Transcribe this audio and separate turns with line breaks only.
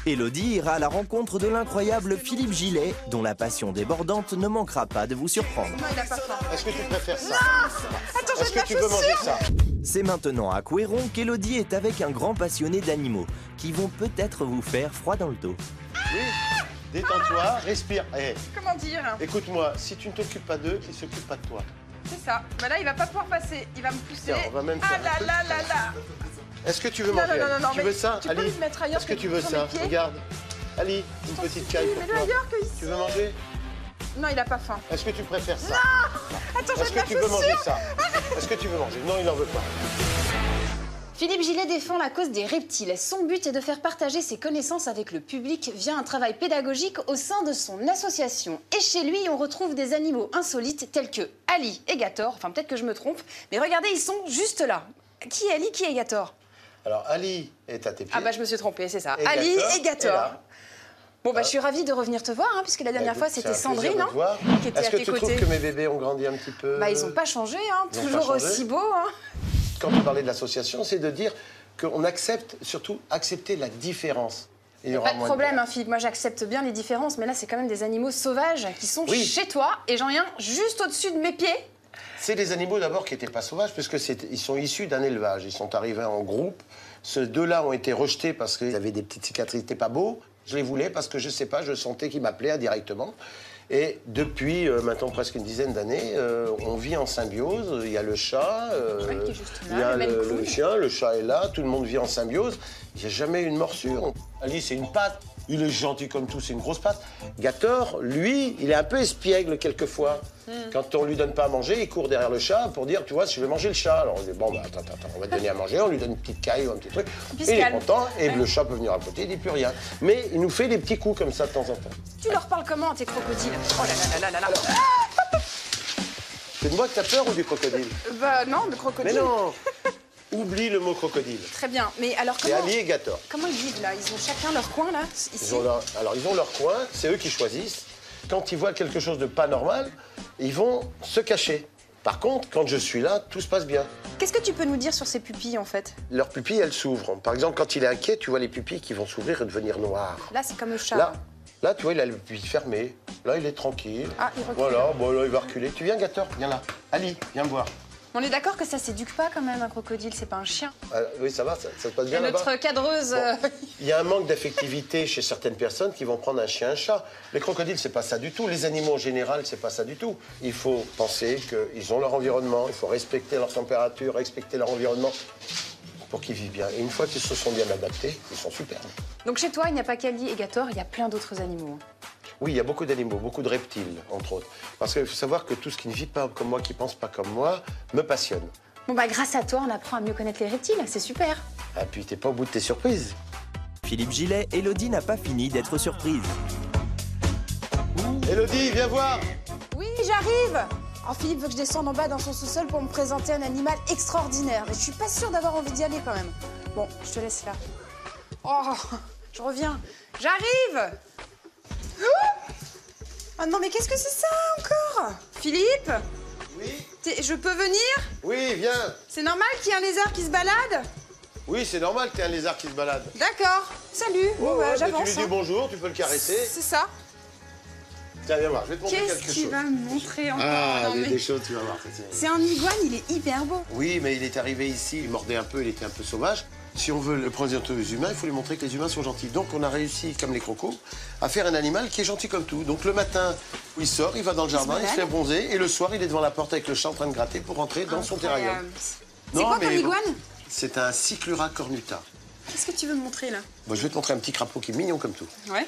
Élodie ira à la rencontre de l'incroyable Philippe Gillet, dont la passion débordante ne manquera pas de vous surprendre.
Non, il a pas faim.
Est-ce que tu préfères ça?
Non! Attends,
Est-ce que tu veux manger ça?
C'est maintenant à Couéron qu'Élodie est avec un grand passionné d'animaux, qui vont peut-être vous faire froid dans le dos.
Oui, détends-toi, respire. Hey,
Comment dire?
écoute-moi, si tu ne t'occupes pas d'eux, ils ne s'occupent pas de toi.
C'est ça. Bah là, il va pas pouvoir passer. Il va me pousser.
Tiens, on va même
Ah
faire un
là
truc.
là là là!
Est-ce que tu veux
Non,
manger?
non, non, non,
tu
mais
veux ça,
tu peux
Ali?
le mettre ailleurs
Est-ce que
que
tu veux
sur
ça?
mes pieds.
Regarde. Ali, une petite caille pour
Mets-le
toi.
ailleurs que ici.
Tu veux manger?
Non, il a pas faim.
Est-ce que tu préfères ça?
Attends,
Est-ce
j'ai
que
de
tu
la
veux manger
chaussure.
ça? Est-ce que tu veux manger? Non, il n'en veut pas.
Philippe Gillet défend la cause des reptiles. Son but est de faire partager ses connaissances avec le public via un travail pédagogique au sein de son association. Et chez lui, on retrouve des animaux insolites tels que Ali et Gator. Enfin, peut-être que je me trompe, mais regardez, ils sont juste là. Qui est Ali, qui est Gator?
Alors, Ali est à tes pieds.
Ah bah je me suis trompée, c'est ça.
Et
Ali
Gator
et
est
Gator.
là.
Bon bah je suis ravie de revenir te voir, hein, puisque la dernière fois
Écoute,
c'était
c'est un plaisir
Sandrine,
de te voir.
qui était
Est-ce
à
que
tes
tu
côtés.
trouves que mes bébés ont grandi un petit peu?
Bah ils n'ont pas changé, hein,
Ils ont
toujours
pas changé.
aussi beaux. Hein.
Quand tu parlais de l'association, c'est de dire qu'on accepte, surtout accepter la différence. Il y aura
Pas de
moins
problème, hein, Philippe, moi j'accepte bien les différences, mais là c'est quand même des animaux sauvages qui sont
Oui.
chez toi, et j'en ai un juste au-dessus de mes pieds.
C'est des animaux d'abord qui n'étaient pas sauvages, puisque ils sont issus d'un élevage. Ils sont arrivés en groupe. Ces deux-là ont été rejetés parce qu'ils avaient des petites cicatrices, c'était pas beau. Je les voulais parce que je sais pas, je sentais qu'ils m'appelaient indirectement. Et depuis maintenant presque une dizaine d'années, on vit en symbiose. Il y a le chat,
Ouais, qui est juste là,
il y a
le même
le
couille.
chien, le chat est là, tout le monde vit en symbiose. Il n'y a jamais eu une morsure. Ali, c'est une patte. Il est gentil comme tout, c'est une grosse patte. Gator, lui, il est un peu espiègle quelquefois. Quand on lui donne pas à manger, il court derrière le chat pour dire, tu vois, je vais manger le chat. Alors on dit, bon, bah, attends, on va te donner à manger, on lui donne une petite caille ou un petit truc.
puis il
Et
se
il est
calme.
content, et
Ouais.
le chat peut venir à côté, il dit plus rien. Mais il nous fait des petits coups comme ça de temps en temps.
Tu leur parles comment, tes crocodiles? Oh là là là là là là.
C'est de moi que t'as peur ou du crocodile?
Bah non, le crocodile.
Mais non. Oublie le mot crocodile.
Très bien, mais alors
C'est
comment,
Ali et Gator.
comment ils vivent là? Ils ont chacun leur coin là, ici?
Ils ont leur coin, c'est eux qui choisissent. Quand ils voient quelque chose de pas normal, ils vont se cacher. Par contre, quand je suis là, tout se passe bien.
Qu'est-ce que tu peux nous dire sur ces pupilles en fait?
Leurs pupilles, elles s'ouvrent. Par exemple, quand il est inquiet, tu vois les pupilles qui vont s'ouvrir et devenir noires.
Là c'est comme le chat.
Là, tu vois, il a les pupilles fermées. Là, il est tranquille.
Ah, il recule.
Voilà, bon, là, il va reculer. Tu viens, Gator? Viens là. Ali, viens me voir.
On est d'accord que ça s'éduque pas quand même un crocodile, c'est pas un chien.
Oui, ça va, ça se passe
Et
bien là-bas?
notre cadreuse.
Bon. Il y a un manque d'affectivité chez certaines personnes qui vont prendre un chien, un chat. Les crocodiles, c'est pas ça du tout. Les animaux en général, c'est pas ça du tout. Il faut penser qu'ils ont leur environnement, il faut respecter leur température, respecter leur environnement pour qu'ils vivent bien. Et une fois qu'ils se sont bien adaptés, ils sont superbes.
Donc chez toi, il n'y a pas qu'Ali et Gator, il y a plein d'autres animaux.
Oui, il y a beaucoup d'animaux, beaucoup de reptiles, entre autres. Parce qu'il faut savoir que tout ce qui ne vit pas comme moi, qui ne pense pas comme moi, me passionne.
Bon bah grâce à toi, on apprend à mieux connaître les reptiles, c'est super.
Ah, puis t'es pas au bout de tes surprises.
Philippe Gillet, Élodie n'a pas fini d'être surprise.
Élodie, viens voir.
Oui, j'arrive. Oh, Philippe veut que je descende en bas dans son sous-sol pour me présenter un animal extraordinaire. Mais je suis pas sûre d'avoir envie d'y aller quand même. Bon, je te laisse là. Oh, je reviens. J'arrive. Ah non, mais qu'est-ce que c'est ça encore? Philippe,
Oui.
je peux venir?
Oui, viens.
C'est normal qu'il y ait un lézard qui se balade?
Oui, c'est normal que t'aies un lézard qui se balade.
D'accord. Salut. Bon, bah,
Ouais, mais
j'avance.
tu lui dis bonjour, tu peux le caresser.
C'est ça.
Tiens, viens voir, je vais te montrer
Qu'est-ce
quelque
que tu
chose.
vas me montrer encore?
Ah,
Non, mais
des choses, tu vas voir.
c'est un iguane, il est hyper beau.
Oui, mais il est arrivé ici, il mordait un peu, il était un peu sauvage. Si on veut le présenter aux humains, il faut lui montrer que les humains sont gentils. Donc on a réussi, comme les crocos, à faire un animal qui est gentil comme tout. Donc le matin, il sort, il va dans le jardin, il se fait bronzer, et le soir, il est devant la porte avec le chat en train de gratter pour rentrer dans son terrarium.
C'est quoi ton iguane?
C'est un Cyclura cornuta.
Qu'est-ce que tu veux me montrer là?
Bon, je vais te montrer un petit crapaud qui est mignon comme tout.
Ouais.